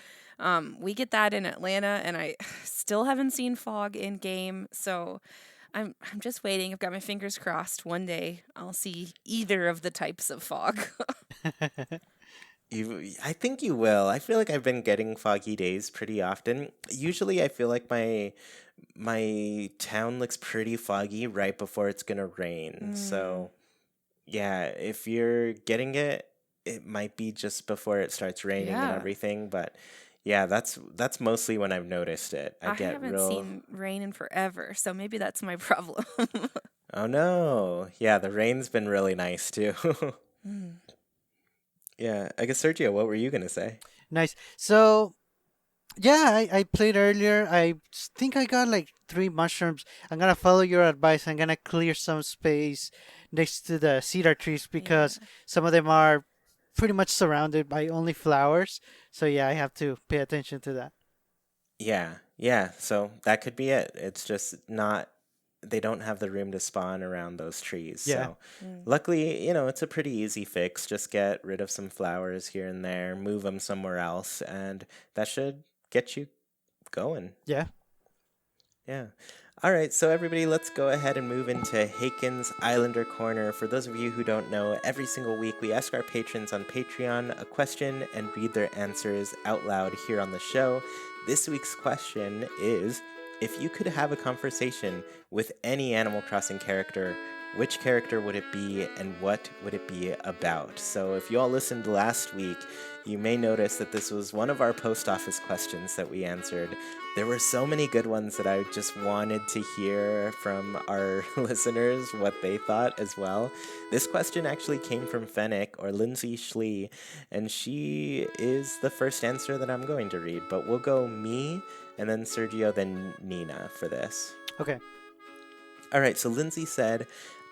We get that in Atlanta, and I still haven't seen fog in game, so I'm just waiting. I've got my fingers crossed. One day I'll see either of the types of fog. I think you will. I feel like I've been getting foggy days pretty often. Usually I feel like my town looks pretty foggy right before it's gonna rain. So yeah, if you're getting it, it might be just before it starts raining and Yeah. everything, but yeah, that's mostly when I've noticed it. I I get haven't real, seen rain in forever, so maybe that's my problem. oh no. Yeah, the rain's been really nice too. Mm. Yeah, I guess Sergio, what were you gonna say? Nice. So, yeah, I played earlier. Think I got like 3 mushrooms. I'm gonna follow your advice. I'm gonna clear some space next to the cedar trees Yeah. because some of them are pretty much surrounded by only flowers. So yeah, I have to pay attention to that. Yeah, yeah. So that could be it. It's just not, they don't have the room to spawn around those trees. Yeah. So Mm. luckily, it's a pretty easy fix. Just get rid of some flowers here and there, move them somewhere else, and that should get you going. Yeah. Yeah. All right, so everybody, let's go ahead and move into Haken's Islander Corner. For those of you who don't know, every single week we ask our patrons on Patreon a question and read their answers out loud here on the show. This week's question is, if you could have a conversation with any Animal Crossing character, which character would it be and what would it be about? So if you all listened last week, you may notice that this was one of our post office questions that we answered. There were so many good ones that I just wanted to hear from our listeners what they thought as well. This question actually came from Fennec, or Lindsay Schlee, and she is the first answer that I'm going to read. But we'll go me, and then Sergio, then Nina for this. Okay. All right, so Lindsay said,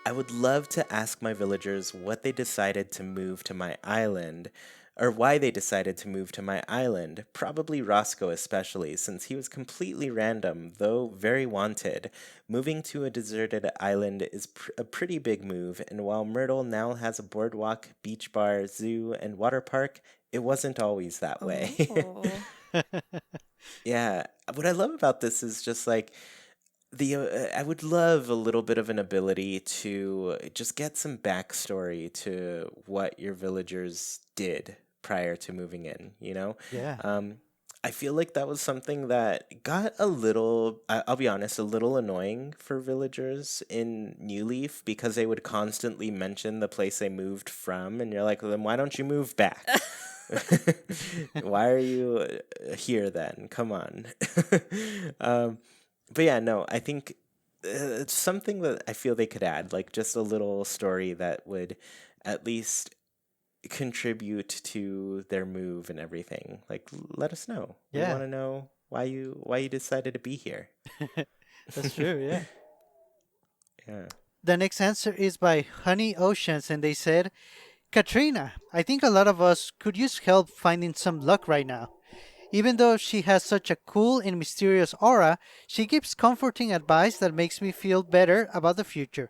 I would love to ask my villagers what they decided to move to my island, or why they decided to move to my island, probably Roscoe especially, since he was completely random, though very wanted. Moving to a deserted island is a pretty big move, and while Myrtle now has a boardwalk, beach bar, zoo, and water park, it wasn't always that way. Oh. Yeah, what I love about this is just like, I would love a little bit of an ability to just get some backstory to what your villagers did prior to moving in, you know? Yeah. I feel like that was something that got a little, I'll be honest, a little annoying for villagers in New Leaf because they would constantly mention the place they moved from, and you're like, well, then why don't you move back? Why are you here then? Come on. But yeah, no, I think it's something that I feel they could add, like just a little story that would at least contribute to their move and everything. Like, let us know. We Yeah. want to know why you decided to be here. That's true, yeah. Yeah. The next answer is by Honey Oceans, and they said, Katrina, I think a lot of us could use help finding some luck right now. Even though she has such a cool and mysterious aura, she gives comforting advice that makes me feel better about the future.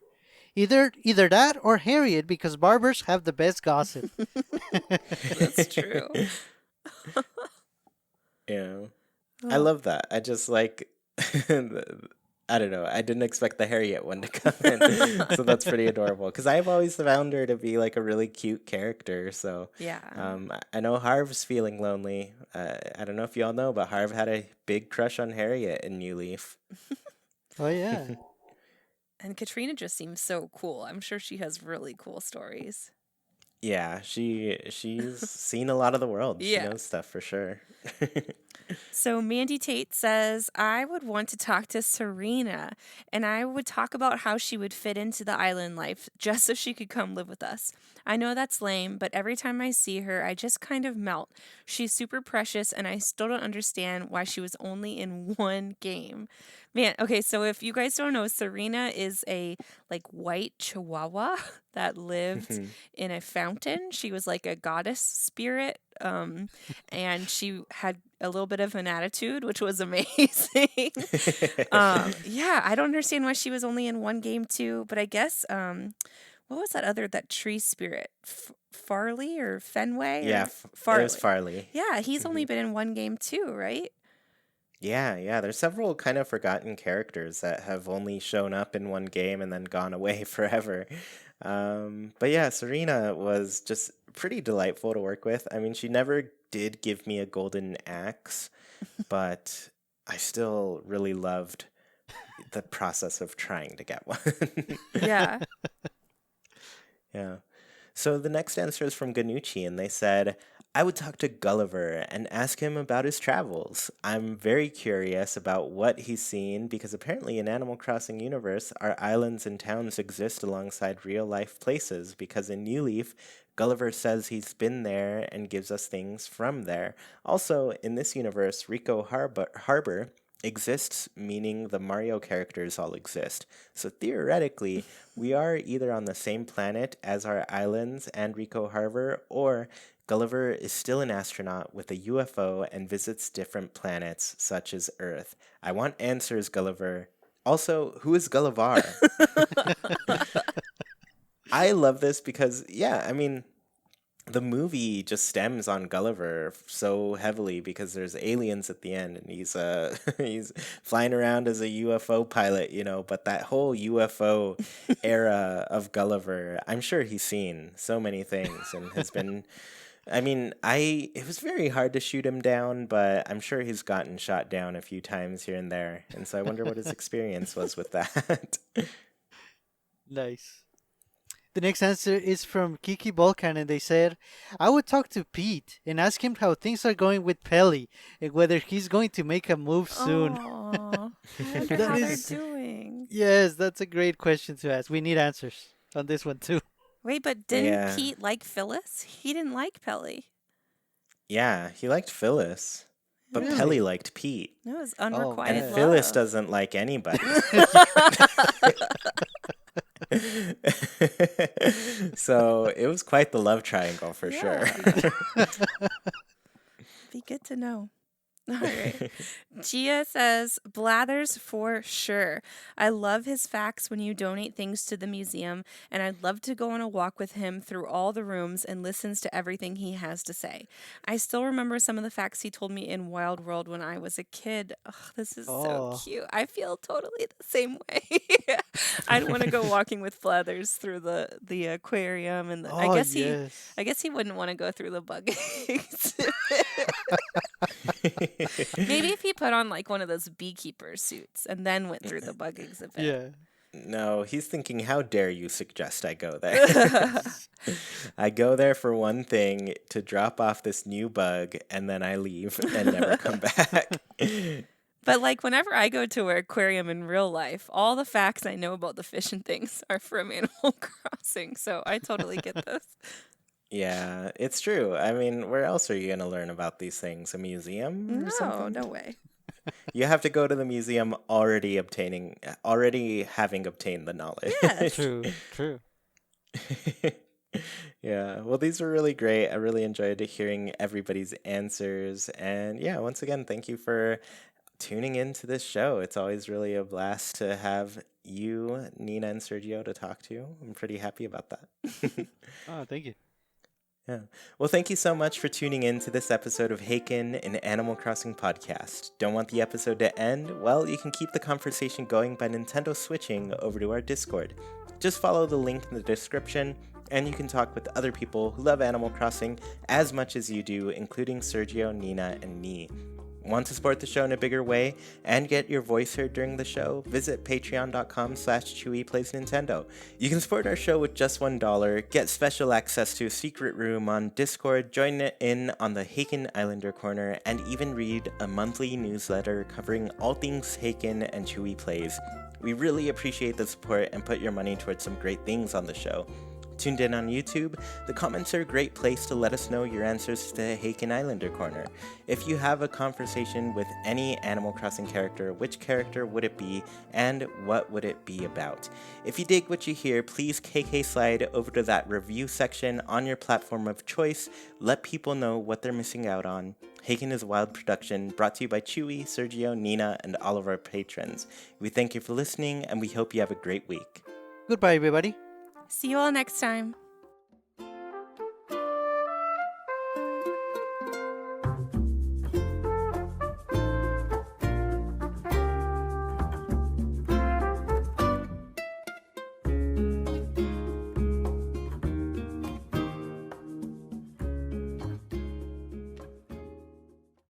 Either that or Harriet, because barbers have the best gossip. That's true. Yeah. I Oh. love that. I just like I don't know. I didn't expect the Harriet one to come in. So that's pretty adorable because I've always found her to be like a really cute character. So Yeah. I know Harv's feeling lonely. I don't know if y'all know, but Harv had a big crush on Harriet in New Leaf. Oh, yeah. And Katrina just seems so cool. I'm sure she has really cool stories. Yeah, she's seen a lot of the world. She Yeah. knows stuff for sure. So Mandy Tate says, I would want to talk to Serena, and I would talk about how she would fit into the island life just so she could come live with us. I know that's lame, but every time I see her, I just kind of melt. She's super precious, and I still don't understand why she was only in one game. Man, okay, so if you guys don't know, Serena is a like white chihuahua that lived in a fountain. She was like a goddess spirit. And she had a little bit of an attitude, which was amazing. Yeah, I don't understand why she was only in one game too, but I guess what was that tree spirit? Farley or Fenway Yeah, or it Farley? was Farley. Yeah, he's only been in one game too, right? Yeah. There's several kind of forgotten characters that have only shown up in one game and then gone away forever. But yeah, Serena was just pretty delightful to work with. I mean, she never did give me a golden axe, but I still really loved the process of trying to get one. Yeah. Yeah. So the next answer is from Ganucci, and they said, I would talk to Gulliver and ask him about his travels. I'm very curious about what he's seen because apparently in Animal Crossing universe, our islands and towns exist alongside real life places because in New Leaf, Gulliver says he's been there and gives us things from there. Also, in this universe, Rico Harbor exists, meaning the Mario characters all exist. So theoretically, we are either on the same planet as our islands and Rico Harbor, or Gulliver is still an astronaut with a UFO and visits different planets, such as Earth. I want answers, Gulliver. Also, who is Gullivar? I love this because, yeah, I mean, the movie just stems on Gulliver so heavily because there's aliens at the end and he's he's flying around as a UFO pilot, you know, but that whole UFO era of Gulliver, I'm sure he's seen so many things and has been I mean, it was very hard to shoot him down, but I'm sure he's gotten shot down a few times here and there. And so I wonder what his experience was with that. Nice. The next answer is from Kiki Volcan, and they said, I would talk to Pete and ask him how things are going with Pelly and whether he's going to make a move soon. Aw, I wonder That how is- they're doing. Yes, that's a great question to ask. We need answers on this one, too. Wait, but didn't Yeah. Pete like Phyllis? He didn't like Pelly. Yeah, he liked Phyllis, but Really? Pelly liked Pete. It was man. unrequited And love. Phyllis doesn't like anybody. So it was quite the love triangle for sure. Be good to know. All right. Gia says, Blathers for sure. I love his facts when you donate things to the museum, and I'd love to go on a walk with him through all the rooms and listens to everything he has to say. I still remember some of the facts he told me in Wild World when I was a kid. Ugh, this is so Oh. cute. I feel totally the same way. I'd want to go walking with Blathers through the aquarium, and Oh, I guess yes. he wouldn't want to go through the bug exhibit. Maybe if he put on like one of those beekeeper suits and then went through the bug exhibit. Yeah. No, he's thinking, how dare you suggest I go there? I go there for one thing, to drop off this new bug, and then I leave and never come back. But like whenever I go to an aquarium in real life, all the facts I know about the fish and things are from Animal Crossing. So I totally get this. Yeah, it's true. I mean, where else are you going to learn about these things? A museum or No, something? no way. You have to go to the museum already having obtained the Yeah. knowledge. True, true. Yeah, well, these were really great. I really enjoyed hearing everybody's answers. And yeah, once again, thank you for tuning into this show. It's always really a blast to have you, Nina, and Sergio to talk to. I'm pretty happy about that. Oh, thank you. Yeah. Well, thank you so much for tuning in to this episode of Haken, an Animal Crossing podcast. Don't want the episode to end? Well, you can keep the conversation going by Nintendo switching over to our Discord. Just follow the link in the description, and you can talk with other people who love Animal Crossing as much as you do, including Sergio, Nina, and me. Want to support the show in a bigger way and get your voice heard during the show? Visit patreon.com/ChuiPlaysNintendo. You can support our show with just $1, get special access to a secret room on Discord, join in on the Haken Islander Corner, and even read a monthly newsletter covering all things Haken and Chuy Plays. We really appreciate the support and put your money towards some great things on the show. Tuned in on YouTube, the comments are a great place to let us know your answers to Haken Islander Corner. If you have a conversation with any Animal Crossing character, which character would it be, and what would it be about? If you dig what you hear, please KK slide over to that review section on your platform of choice. Let people know what they're missing out on. Haken is a Wild production, brought to you by Chuy, Sergio, Nina, and all of our patrons. We thank you for listening, and we hope you have a great week. Goodbye, everybody. See you all next time.